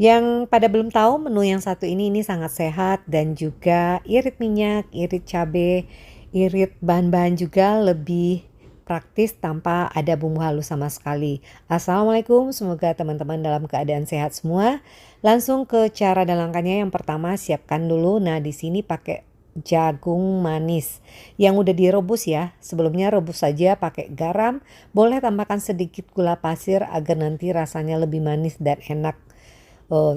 Yang pada belum tahu, menu yang satu ini sangat sehat dan juga irit minyak, irit cabe, irit bahan-bahan juga lebih praktis tanpa ada bumbu halus sama sekali. Assalamualaikum, semoga teman-teman dalam keadaan sehat semua. Langsung ke cara dan langkahnya. Yang pertama, siapkan dulu. Nah, di sini pakai jagung manis yang udah direbus ya. Sebelumnya rebus saja pakai garam, boleh tambahkan sedikit gula pasir agar nanti rasanya lebih manis dan enak eh,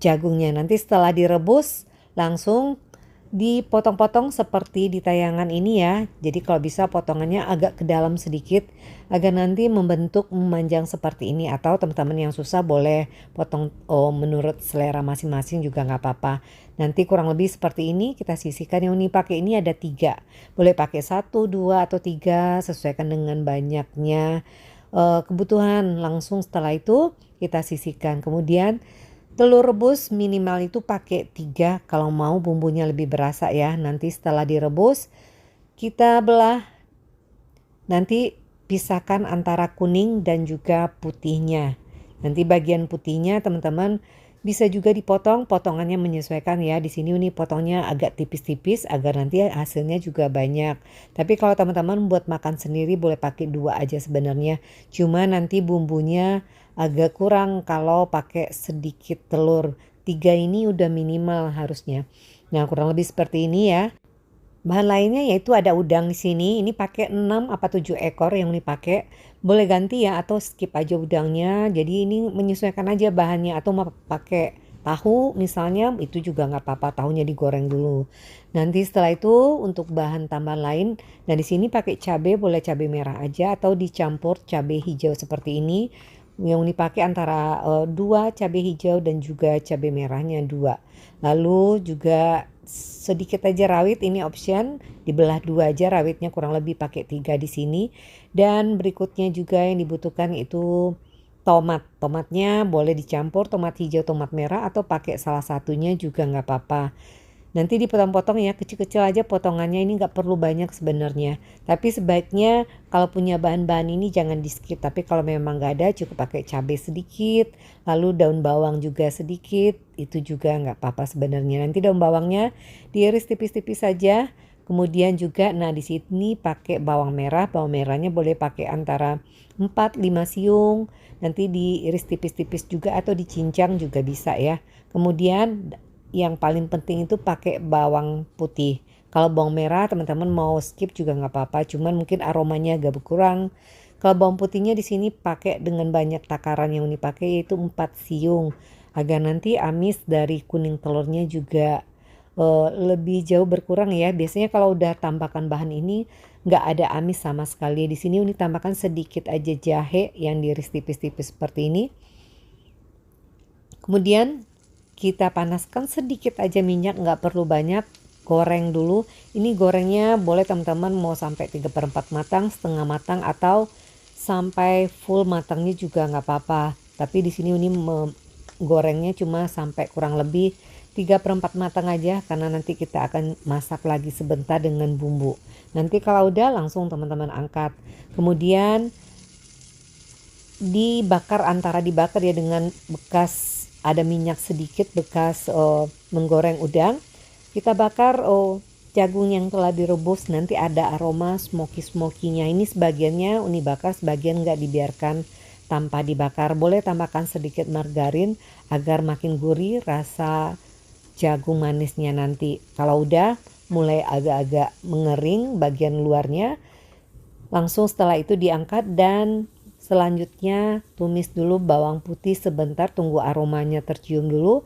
jagungnya. Nanti setelah direbus langsung dipotong-potong seperti di tayangan ini ya. Jadi kalau bisa potongannya agak ke dalam sedikit agar nanti membentuk memanjang seperti ini. Atau teman-teman yang susah boleh potong menurut selera masing-masing juga nggak apa-apa. Nanti kurang lebih seperti ini kita sisihkan. Yang ini pakai ini ada 3. Boleh pakai 1, 2 atau 3 sesuaikan dengan banyaknya kebutuhan. Langsung setelah itu kita sisihkan. Kemudian telur rebus minimal itu pakai 3 kalau mau bumbunya lebih berasa ya. Nanti setelah direbus kita belah. Nanti pisahkan antara kuning dan juga putihnya. Nanti bagian putihnya teman-teman bisa juga dipotong, potongannya menyesuaikan ya. Di sini ini potongnya agak tipis-tipis agar nanti hasilnya juga banyak. Tapi kalau teman-teman buat makan sendiri boleh pakai 2 aja sebenarnya. Cuma nanti bumbunya agak kurang kalau pakai sedikit telur. 3 ini udah minimal harusnya. Nah, kurang lebih seperti ini ya. Bahan lainnya yaitu ada udang di sini. Ini pakai 6 apa 7 ekor yang dipakai. Boleh ganti ya atau skip aja udangnya. Jadi ini menyesuaikan aja bahannya, atau mau pakai tahu misalnya itu juga nggak apa-apa, tahunya digoreng dulu. Nanti setelah itu untuk bahan tambahan lain, nah di sini pakai cabai, boleh cabai merah aja atau dicampur cabai hijau seperti ini. Yang dipakai antara 2 cabai hijau dan juga cabai merahnya 2. Lalu juga sedikit aja rawit, ini option, dibelah 2 aja rawitnya, kurang lebih pakai 3 di sini. Dan berikutnya juga yang dibutuhkan itu tomat. Tomatnya boleh dicampur tomat hijau, tomat merah atau pakai salah satunya juga nggak apa-apa. Nanti dipotong-potong ya, kecil-kecil aja potongannya, ini nggak perlu banyak sebenarnya. Tapi sebaiknya kalau punya bahan-bahan ini jangan di skip. Tapi kalau memang nggak ada cukup pakai cabai sedikit, lalu daun bawang juga sedikit, itu juga nggak apa-apa sebenarnya. Nanti daun bawangnya diiris tipis-tipis saja. Kemudian juga, nah di sini pakai bawang merah. Bawang merahnya boleh pakai antara 4-5 siung. Nanti diiris tipis-tipis juga atau dicincang juga bisa ya. Kemudian yang paling penting itu pakai bawang putih. Kalau bawang merah teman-teman mau skip juga nggak apa-apa, cuman mungkin aromanya agak berkurang. Kalau bawang putihnya di sini pakai dengan banyak takaran, yang dipakai yaitu 4 siung agar nanti amis dari kuning telurnya juga lebih jauh berkurang ya. Biasanya kalau udah tambahkan bahan ini nggak ada amis sama sekali. Di sini Uni tambahkan sedikit aja jahe yang diiris tipis-tipis seperti ini. Kemudian kita panaskan sedikit aja minyak, nggak perlu banyak. Goreng dulu. Ini gorengnya boleh teman-teman mau sampai 3/4 matang, setengah matang, atau sampai full matangnya juga nggak apa-apa. Tapi di sini ini gorengnya cuma sampai kurang lebih 3/4 matang aja, karena nanti kita akan masak lagi sebentar dengan bumbu. Nanti kalau udah langsung teman-teman angkat. Kemudian dibakar ya dengan bekas ada minyak sedikit bekas menggoreng udang. Kita bakar jagung yang telah direbus, nanti ada aroma smoky-smokinya. Ini sebagiannya Uni bakar, sebagian nggak dibiarkan tanpa dibakar. Boleh tambahkan sedikit margarin agar makin gurih rasa jagung manisnya nanti. Kalau udah mulai agak-agak mengering bagian luarnya, langsung setelah itu diangkat dan selanjutnya tumis dulu bawang putih sebentar, tunggu aromanya tercium dulu.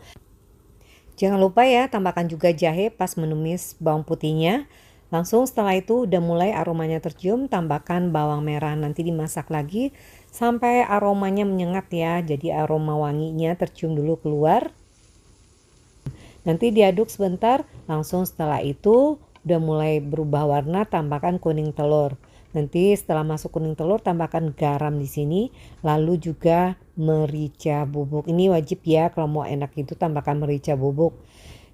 Jangan lupa ya tambahkan juga jahe pas menumis bawang putihnya. Langsung setelah itu udah mulai aromanya tercium, tambahkan bawang merah. Nanti dimasak lagi sampai aromanya menyengat ya. Jadi aroma wanginya tercium dulu keluar. Nanti diaduk sebentar, langsung setelah itu udah mulai berubah warna, tambahkan kuning telur. Nanti setelah masuk kuning telur tambahkan garam di sini, lalu juga merica bubuk. Ini wajib ya, kalau mau enak itu tambahkan merica bubuk.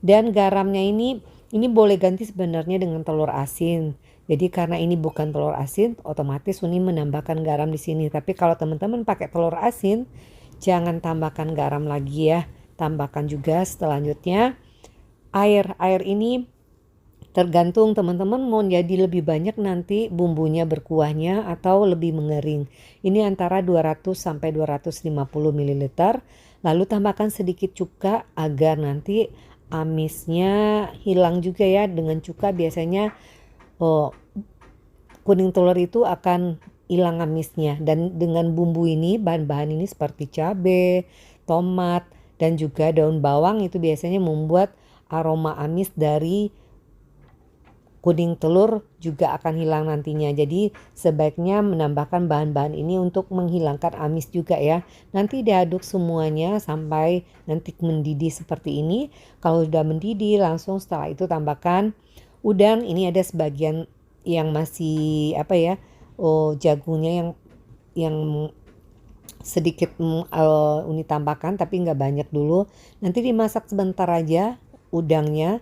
Dan garamnya ini boleh ganti sebenarnya dengan telur asin. Jadi karena ini bukan telur asin, otomatis Uni menambahkan garam di sini. Tapi kalau teman-teman pakai telur asin, Jangan tambahkan garam lagi ya. Tambahkan juga selanjutnya air. Air ini tergantung teman-teman mau jadi lebih banyak nanti bumbunya berkuahnya atau lebih mengering. Ini antara 200 sampai 250 ml. Lalu tambahkan sedikit cuka agar nanti amisnya hilang juga ya. Dengan cuka biasanya kuning telur itu akan hilang amisnya. Dan dengan bumbu ini, bahan-bahan ini seperti cabai, tomat, dan juga daun bawang itu biasanya membuat aroma amis dari kuning telur juga akan hilang nantinya. Jadi sebaiknya menambahkan bahan-bahan ini untuk menghilangkan amis juga ya. Nanti diaduk semuanya sampai nanti mendidih seperti ini. Kalau sudah mendidih langsung setelah itu tambahkan udang. Ini ada sebagian yang masih jagungnya yang sedikit Uni tambahkan tapi nggak banyak dulu. Nanti dimasak sebentar aja udangnya.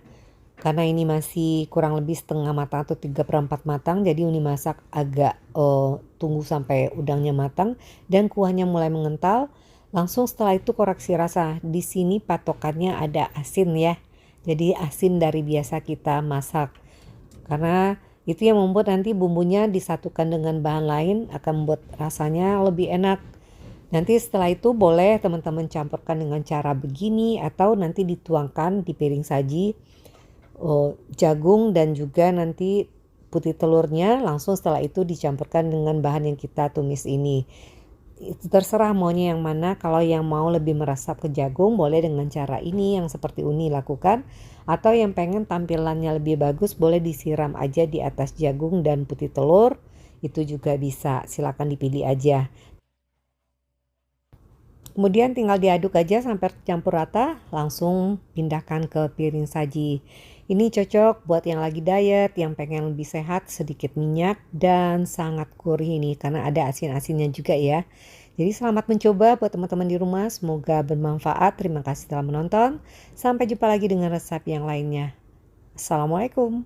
Karena ini masih kurang lebih setengah matang atau 3/4 matang, jadi Uni masak agak tunggu sampai udangnya matang dan kuahnya mulai mengental. Langsung setelah itu koreksi rasa. Di sini patokannya ada asin ya. Jadi asin dari biasa kita masak. Karena itu yang membuat nanti bumbunya disatukan dengan bahan lain akan membuat rasanya lebih enak. Nanti setelah itu boleh teman-teman campurkan dengan cara begini atau nanti dituangkan di piring saji. Jagung dan juga nanti putih telurnya langsung setelah itu dicampurkan dengan bahan yang kita tumis ini. Itu terserah maunya yang mana. Kalau yang mau lebih meresap ke jagung boleh dengan cara ini yang seperti Uni lakukan, atau yang pengen tampilannya lebih bagus boleh disiram aja di atas jagung dan putih telur, itu juga bisa, silakan dipilih aja. Kemudian tinggal diaduk aja sampai campur rata, langsung pindahkan ke piring saji. Ini cocok buat yang lagi diet, yang pengen lebih sehat, sedikit minyak dan sangat gurih ini karena ada asin-asinnya juga ya. Jadi selamat mencoba buat teman-teman di rumah, semoga bermanfaat. Terima kasih telah menonton. Sampai jumpa lagi dengan resep yang lainnya. Assalamualaikum.